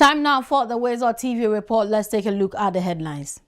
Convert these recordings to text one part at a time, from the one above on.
Time now for the Woezor TV report. Let's take a look at the headlines.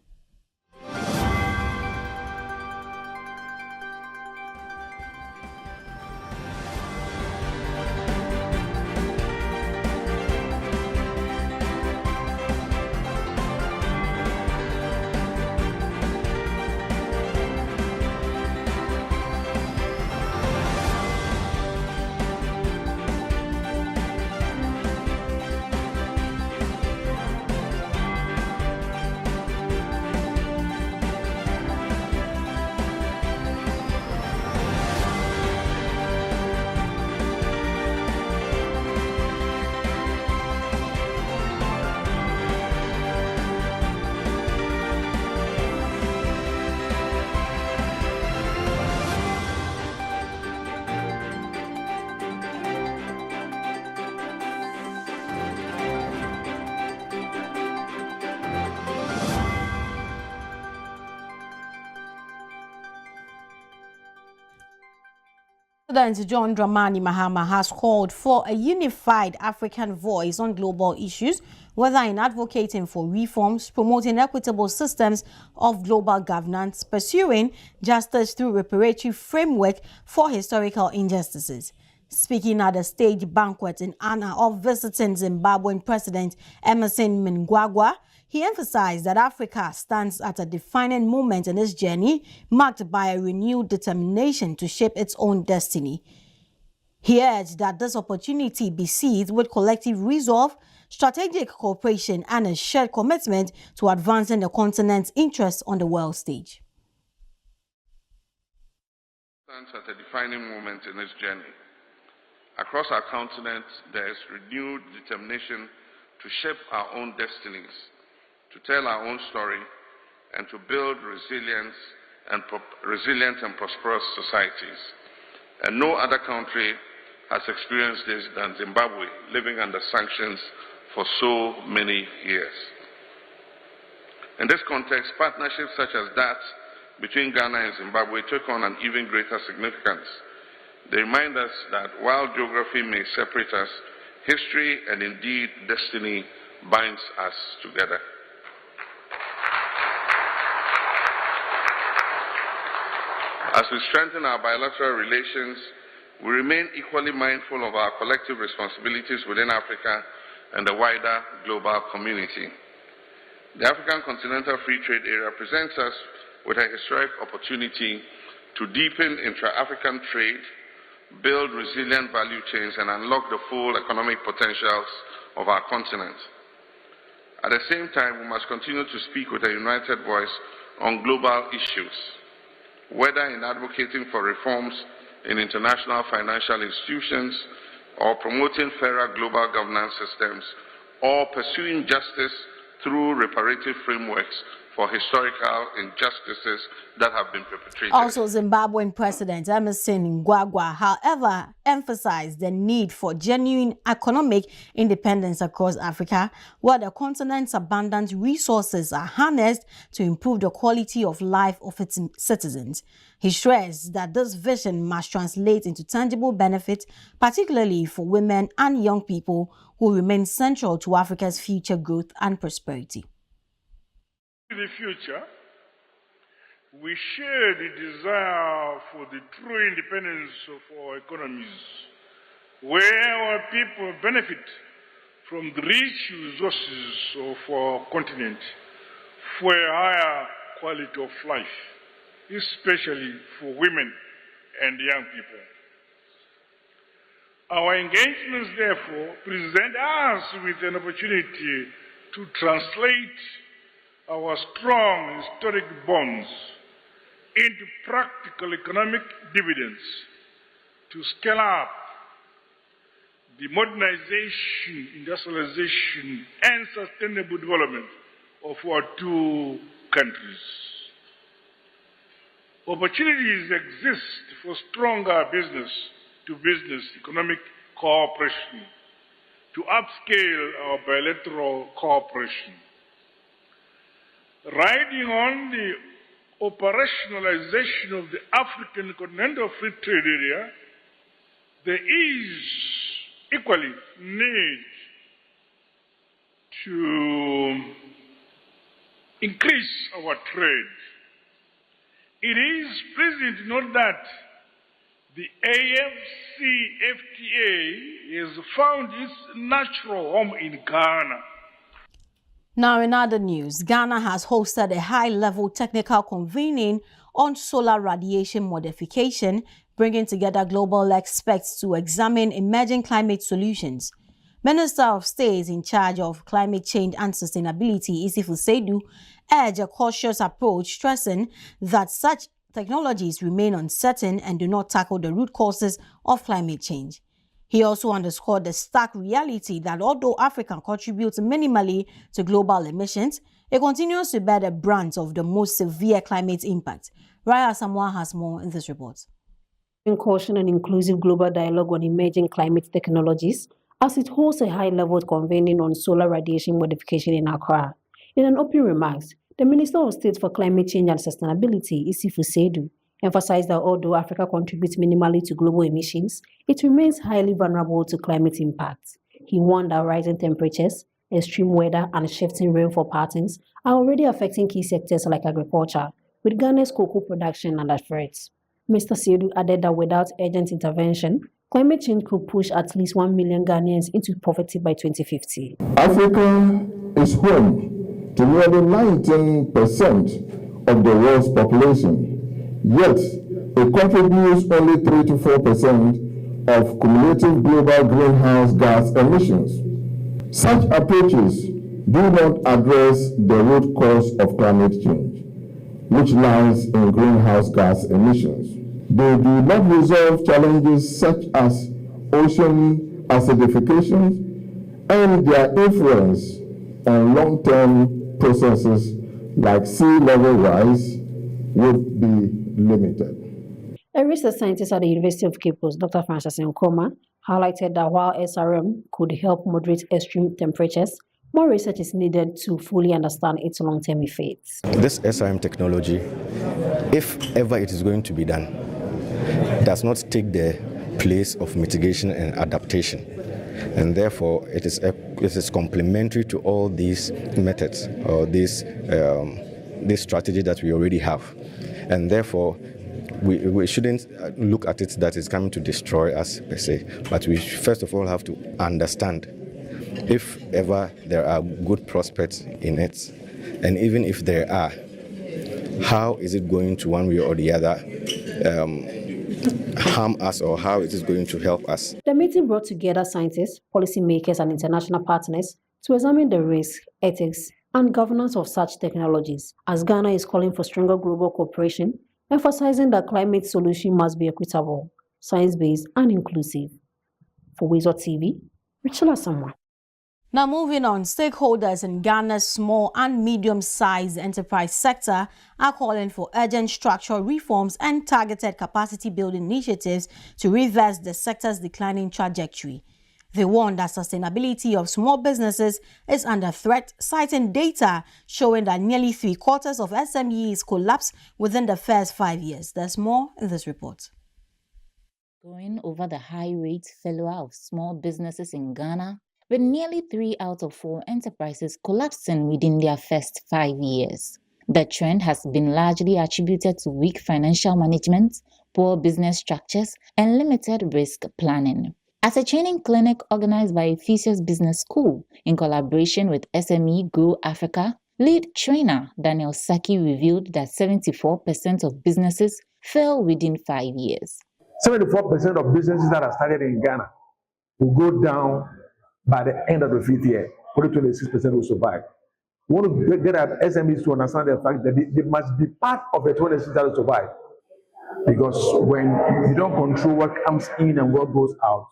President John Dramani Mahama has called for a unified African voice on global issues, whether in advocating for reforms, promoting equitable systems of global governance, pursuing justice through reparatory framework for historical injustices. Speaking at a state banquet in honor of visiting Zimbabwean President Emmerson Mnangagwa, he emphasized that Africa stands at a defining moment in its journey, marked by a renewed determination to shape its own destiny. He urged that this opportunity be seized with collective resolve, strategic cooperation, and a shared commitment to advancing the continent's interests on the world stage. Stands at a defining moment in its journey. Across our continent, there is renewed determination to shape our own destinies, to tell our own story, and to build resilient and prosperous societies. And no other country has experienced this than Zimbabwe, living under sanctions for so many years. In this context, partnerships such as that between Ghana and Zimbabwe took on an even greater significance. They remind us that while geography may separate us, history and indeed destiny binds us together. As we strengthen our bilateral relations, we remain equally mindful of our collective responsibilities within Africa and the wider global community. The African Continental Free Trade Area presents us with a historic opportunity to deepen intra-African trade, build resilient value chains, and unlock the full economic potentials of our continent. At the same time, we must continue to speak with a united voice on global issues, whether in advocating for reforms in international financial institutions, or promoting fairer global governance systems, or pursuing justice through reparative frameworks for historical injustices that have been perpetrated. Also, Zimbabwean President Emmerson Mnangagwa, however, emphasized the need for genuine economic independence across Africa, where the continent's abundant resources are harnessed to improve the quality of life of its citizens. He stressed that this vision must translate into tangible benefits, particularly for women and young people who remain central to Africa's future growth and prosperity. In the future, we share the desire for the true independence of our economies, where our people benefit from the rich resources of our continent for a higher quality of life, especially for women and young people. Our engagements, therefore, present us with an opportunity to translate our strong historic bonds into practical economic dividends, to scale up the modernization, industrialization, and sustainable development of our two countries. Opportunities exist for stronger business-to-business economic cooperation, to upscale our bilateral cooperation. Riding on the operationalization of the African Continental Free Trade Area, there is equally need to increase our trade. It is pleasing to note that the AFCFTA has found its natural home in Ghana. Now, in other news, Ghana has hosted a high-level technical convening on solar radiation modification, bringing together global experts to examine emerging climate solutions. Minister of State in charge of climate change and sustainability, Isifu Seidu, urged a cautious approach, stressing that such technologies remain uncertain and do not tackle the root causes of climate change. He also underscored the stark reality that although Africa contributes minimally to global emissions, it continues to bear the brunt of the most severe climate impact. Raya Samoa has more in this report. Caution and inclusive global dialogue on emerging climate technologies as it holds a high-level convening on solar radiation modification in Accra. In an opening remarks, the Minister of State for Climate Change and Sustainability, Isifu Seidu, emphasized that although Africa contributes minimally to global emissions, it remains highly vulnerable to climate impacts. He warned that rising temperatures, extreme weather, and shifting rainfall patterns are already affecting key sectors like agriculture, with Ghana's cocoa production under threat. Mr. Seidu added that without urgent intervention, climate change could push at least 1 million Ghanaians into poverty by 2050. Africa is home to nearly 19% of the world's population, yet it contributes only 3 to 4% of cumulative global greenhouse gas emissions. Such approaches do not address the root cause of climate change, which lies in greenhouse gas emissions. They do not resolve challenges such as ocean acidification and their influence on long-term processes like sea level rise would be limited. A research scientist at the University of Cape Coast, Dr. Francis Nkoma, highlighted that while SRM could help moderate extreme temperatures, more research is needed to fully understand its long-term effects. This SRM technology, if ever it is going to be done, does not take the place of mitigation and adaptation. And therefore, it is complementary to all these methods or this strategy that we already have. And therefore, we shouldn't look at it that it's coming to destroy us per se, but we first of all have to understand if ever there are good prospects in it, and even if there are, how is it going to one way or the other harm us, or how it is going to help us. The meeting brought together scientists, policymakers, and international partners to examine the risk, ethics, and governance of such technologies, as Ghana is calling for stronger global cooperation, emphasizing that climate solution must be equitable, science-based, and inclusive. For Woezor TV, Richard Samoa. Now moving on, stakeholders in Ghana's small and medium-sized enterprise sector are calling for urgent structural reforms and targeted capacity-building initiatives to reverse the sector's declining trajectory. They warn that sustainability of small businesses is under threat, citing data showing that nearly 3/4 of SMEs collapsed within the first 5 years. There's more in this report. Going over the high rate failure of small businesses in Ghana, with nearly 3 out of 4 enterprises collapsing within their first 5 years. The trend has been largely attributed to weak financial management, poor business structures, and limited risk planning. At a training clinic organized by Ephesians Business School in collaboration with SME Grow Africa, lead trainer Daniel Saki revealed that 74% of businesses fail within 5 years. 74% of businesses that are started in Ghana will go down by the end of the 5th year. Only 26% will survive. We want to get our SMEs to understand the fact that they must be part of the 26% that will survive. Because when you don't control what comes in and what goes out,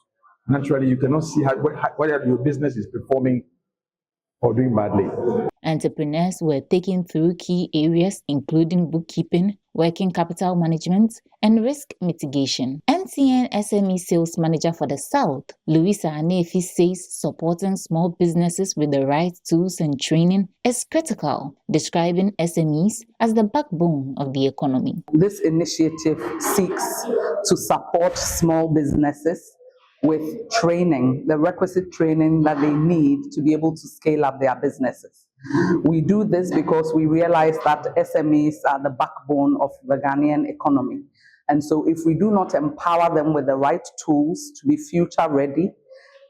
naturally you cannot see whether your business is performing or doing badly. Entrepreneurs were taken through key areas including bookkeeping, working capital management, and risk mitigation. MTN SME Sales Manager for the South, Louisa Anefi, says supporting small businesses with the right tools and training is critical, describing SMEs as the backbone of the economy. This initiative seeks to support small businesses with training, the requisite training that they need to be able to scale up their businesses. We do this because we realize that SMEs are the backbone of the Ghanaian economy. And so if we do not empower them with the right tools to be future ready,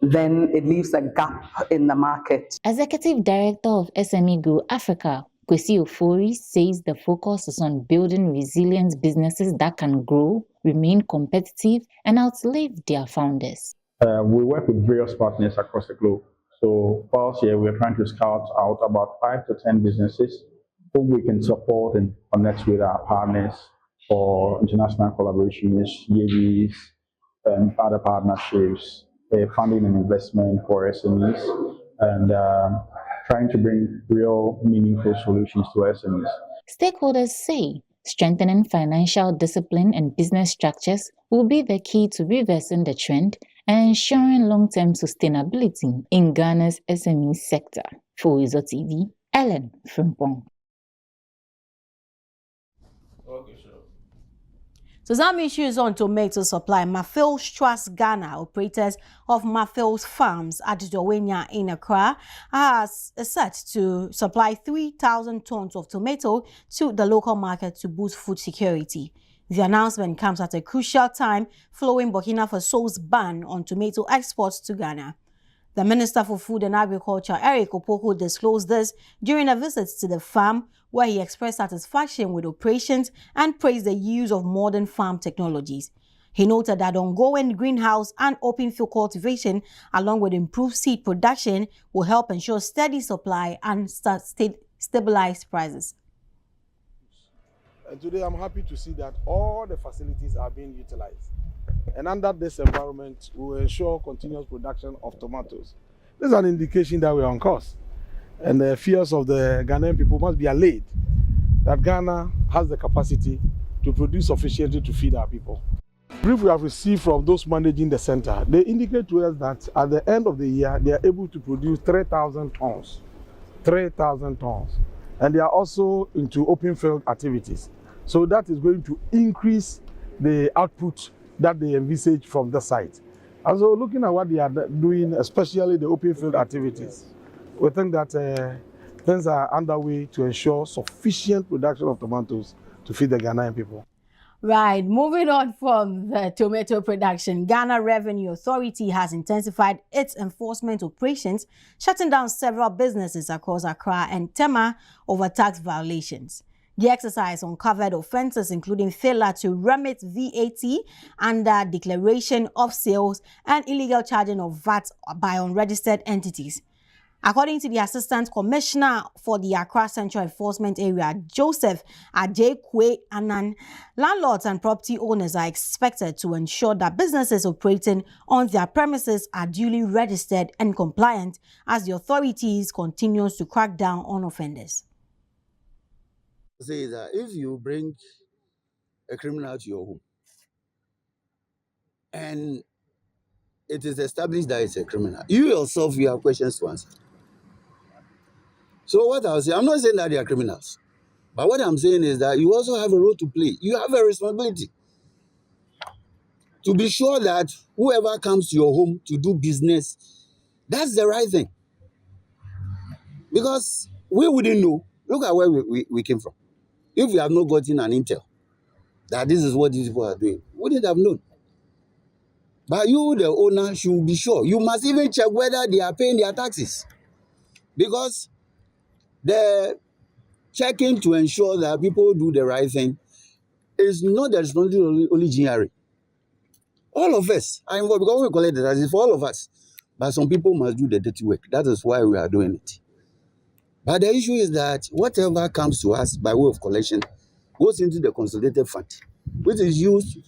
then it leaves a gap in the market. Executive Director of SME Grow Africa, Kwesi Ofori, says the focus is on building resilient businesses that can grow, remain competitive, and outlive their founders. We work with various partners across the globe. So whilst here, we're trying to scout out about 5 to 10 businesses whom we can support and connect with our partners for international collaborations, JVs, and other partnerships, funding and investment for SMEs, and trying to bring real meaningful solutions to SMEs. Stakeholders say strengthening financial discipline and business structures will be the key to reversing the trend and ensuring long-term sustainability in Ghana's SME sector. For Woezor TV, Ellen Frimpong. So some issues on tomato supply. Mafil's Trust Ghana, operators of Mafil's farms at Dowenya in Accra, has set to supply 3,000 tons of tomato to the local market to boost food security. The announcement comes at a crucial time following Burkina Faso's ban on tomato exports to Ghana. The Minister for Food and Agriculture, Eric Opoku, disclosed this during a visit to the farm, where he expressed satisfaction with operations and praised the use of modern farm technologies. He noted that ongoing greenhouse and open field cultivation, along with improved seed production, will help ensure steady supply and stabilize prices. And today I'm happy to see that all the facilities are being utilized. And under this environment, we will ensure continuous production of tomatoes. This is an indication that we are on course. And the fears of the Ghanaian people must be allayed that Ghana has the capacity to produce sufficiently to feed our people. The brief we have received from those managing the center, they indicate to us that at the end of the year, they are able to produce 3,000 tons. 3,000 tons. And they are also into open field activities. So that is going to increase the output that they envisage from the site. And so looking at what they are doing, especially the open field activities, we think that things are underway to ensure sufficient production of tomatoes to feed the Ghanaian people. Right, moving on from the tomato production, Ghana Revenue Authority has intensified its enforcement operations, shutting down several businesses across Accra and Tema over tax violations. The exercise uncovered offences including failure to remit VAT under declaration of sales and illegal charging of VAT by unregistered entities. According to the Assistant Commissioner for the Accra Central Enforcement Area, Joseph Ajekwe Anan, landlords and property owners are expected to ensure that businesses operating on their premises are duly registered and compliant as the authorities continues to crack down on offenders. Say that if you bring a criminal to your home and it is established that it's a criminal, you yourself, you have questions to answer. So what I'll say, I'm not saying that they are criminals, but what I'm saying is that you also have a role to play. You have a responsibility to be sure that whoever comes to your home to do business, that's the right thing. Because we wouldn't know. Look at where we came from. If we have not gotten an intel that this is what these people are doing, we wouldn't have known. But you, the owner, should be sure. You must even check whether they are paying their taxes. Because the checking to ensure that people do the right thing is not the responsibility only GRA. All of us are involved because we collect the taxes for all of us. But some people must do the dirty work. That is why we are doing it. But the issue is that whatever comes to us by way of collection goes into the consolidated fund, which is used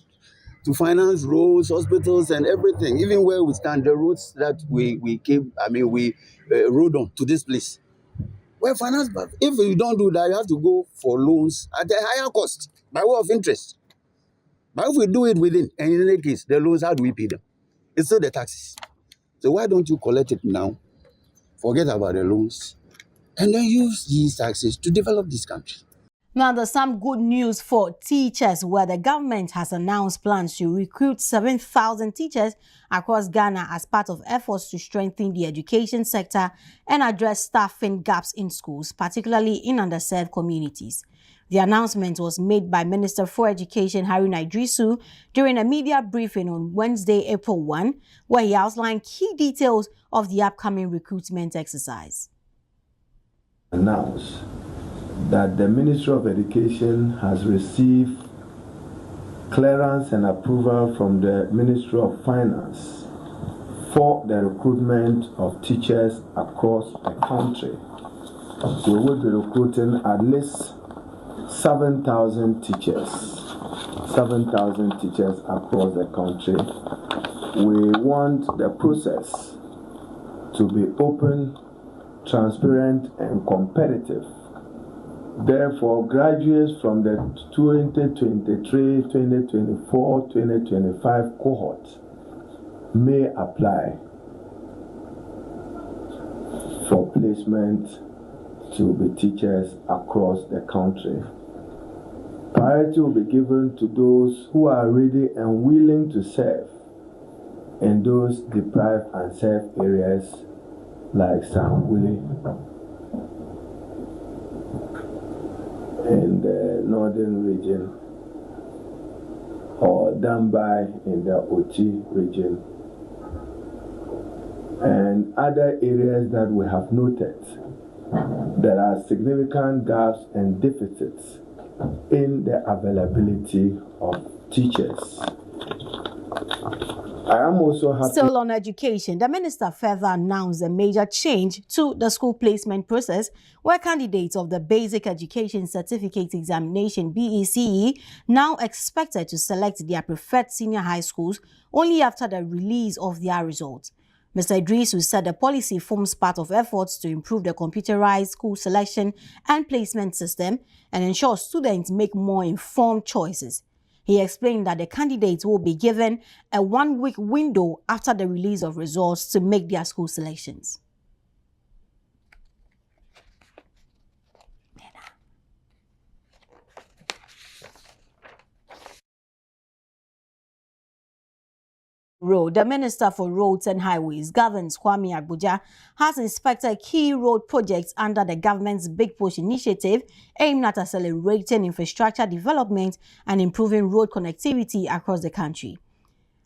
to finance roads, hospitals, and everything. Even where we stand, the roads that we rode on to this place. Well, finance, but if you don't do that, you have to go for loans at a higher cost by way of interest. But if we do it within, and in any case, the loans, how do we pay them? It's still the taxes. So why don't you collect it now? Forget about the loans. And then use these taxes to develop this country. Now, there's some good news for teachers, where the government has announced plans to recruit 7,000 teachers across Ghana as part of efforts to strengthen the education sector and address staffing gaps in schools, particularly in underserved communities. The announcement was made by Minister for Education Haruna Idrisu during a media briefing on Wednesday, April 1, where he outlined key details of the upcoming recruitment exercise. Announce that the Ministry of Education has received clearance and approval from the Ministry of Finance for the recruitment of teachers across the country. We will be recruiting at least 7,000 teachers. 7,000 teachers across the country. We want the process to be open, transparent, and competitive. Therefore, graduates from the 2023, 2024, 2025 cohort may apply for placement to be teachers across the country. Priority will be given to those who are ready and willing to serve in those deprived and served areas like Sambuli in the northern region, or Dambai in the Oti region, and other areas that we have noted there are significant gaps and deficits in the availability of teachers. I am also happy. Still on education, the minister further announced a major change to the school placement process, where candidates of the Basic Education Certificate Examination (BECE) now expected to select their preferred senior high schools only after the release of their results. Mr. Idrisu said the policy forms part of efforts to improve the computerized school selection and placement system and ensure students make more informed choices. He explained that the candidates will be given a one-week window after the release of results to make their school selections. The Minister for Roads and Highways, Governs Kwame Abuja, has inspected key road projects under the government's Big Push initiative aimed at accelerating infrastructure development and improving road connectivity across the country.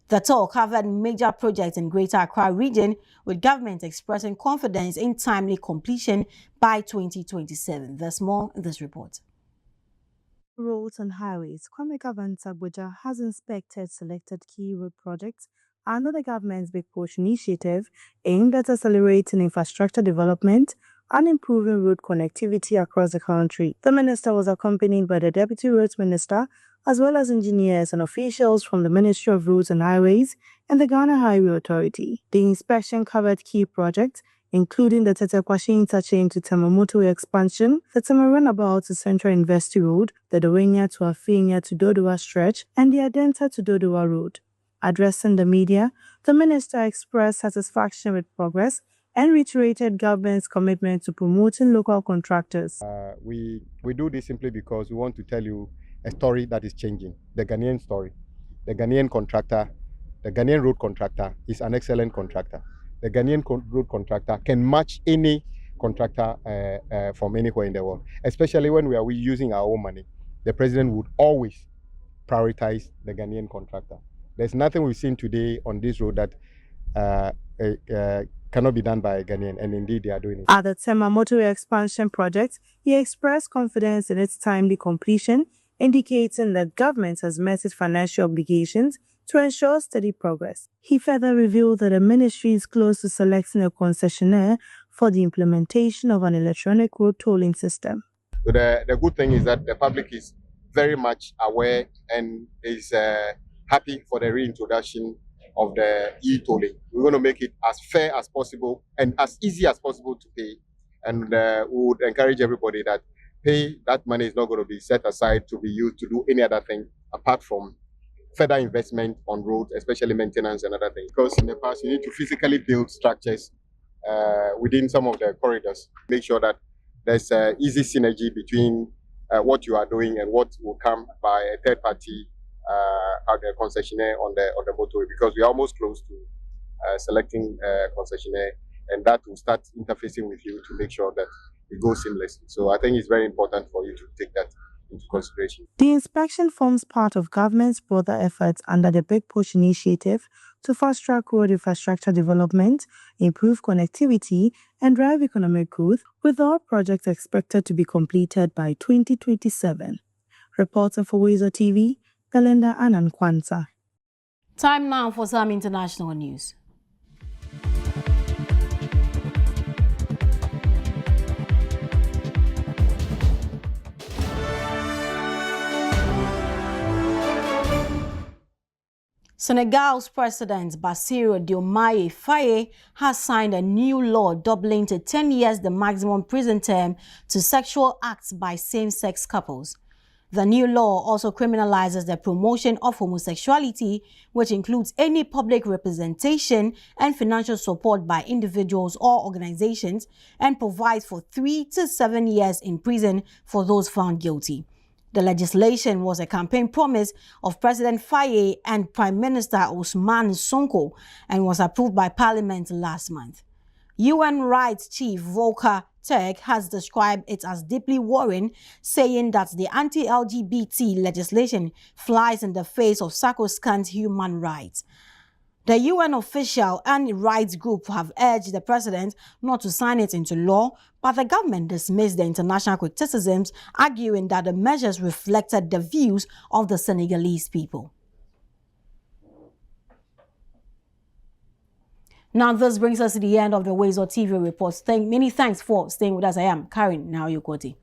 The tour covered major projects in Greater Accra region, with government expressing confidence in timely completion by 2027. There's more in this report. Roads and Highways, Kwame Governs Abuja has inspected selected key road projects under the government's Big Push initiative aimed at accelerating infrastructure development and improving road connectivity across the country. The minister was accompanied by the Deputy Roads Minister, as well as engineers and officials from the Ministry of Roads and Highways and the Ghana Highway Authority. The inspection covered key projects, including the Tetekwashi interchange to Tema motorway expansion, the Tema runabout to Central University Road, the Dowenya to Afinia to Dodowa stretch, and the Adenta to Dodowa Road. Addressing the media, the minister expressed satisfaction with progress and reiterated government's commitment to promoting local contractors. We do this simply because we want to tell you a story that is changing, the Ghanaian story. The Ghanaian contractor, the Ghanaian road contractor is an excellent contractor. The Ghanaian road contractor can match any contractor from anywhere in the world, especially when we are using our own money. The president would always prioritize the Ghanaian contractor. There's nothing we've seen today on this road that cannot be done by a Ghanaian, and indeed they are doing it. At the Tema motorway expansion project, he expressed confidence in its timely completion, indicating that government has met its financial obligations to ensure steady progress. He further revealed that the ministry is close to selecting a concessionaire for the implementation of an electronic road tolling system. So the good thing is that the public is very much aware and is happy for the reintroduction of the e-tolling. We're going to make it as fair as possible and as easy as possible to pay. And we would encourage everybody that that money is not going to be set aside to be used to do any other thing apart from further investment on roads, especially maintenance and other things. Because in the past, you need to physically build structures within some of the corridors. Make sure that there's easy synergy between what you are doing and what will come by a third party concessionaire on the motorway, because we are almost close to selecting a concessionaire, and that will start interfacing with you to make sure that it goes seamlessly. So I think it's very important for you to take that into consideration. The inspection forms part of government's broader efforts under the Big Push initiative to fast-track road infrastructure development, improve connectivity, and drive economic growth, with all projects expected to be completed by 2027. Reporting for Woezor TV, Kalenda Anankwanza. Time now for some international news. Senegal's President Bassirou Diomaye Faye has signed a new law doubling to 10 years the maximum prison term to sexual acts by same-sex couples. The new law also criminalizes the promotion of homosexuality, which includes any public representation and financial support by individuals or organizations, and provides for 3 to 7 years in prison for those found guilty. The legislation was a campaign promise of President Faye and Prime Minister Ousmane Sonko and was approved by Parliament last month. UN Rights Chief Volker Turk has described it as deeply worrying, saying that the anti-LGBT legislation flies in the face of sacrosanct human rights. The UN official and rights group have urged the president not to sign it into law, but the government dismissed the international criticisms, arguing that the measures reflected the views of the Senegalese people. Now, this brings us to the end of the Woezor TV Reports. Many thanks for staying with us. I am Karen Naoyokoti.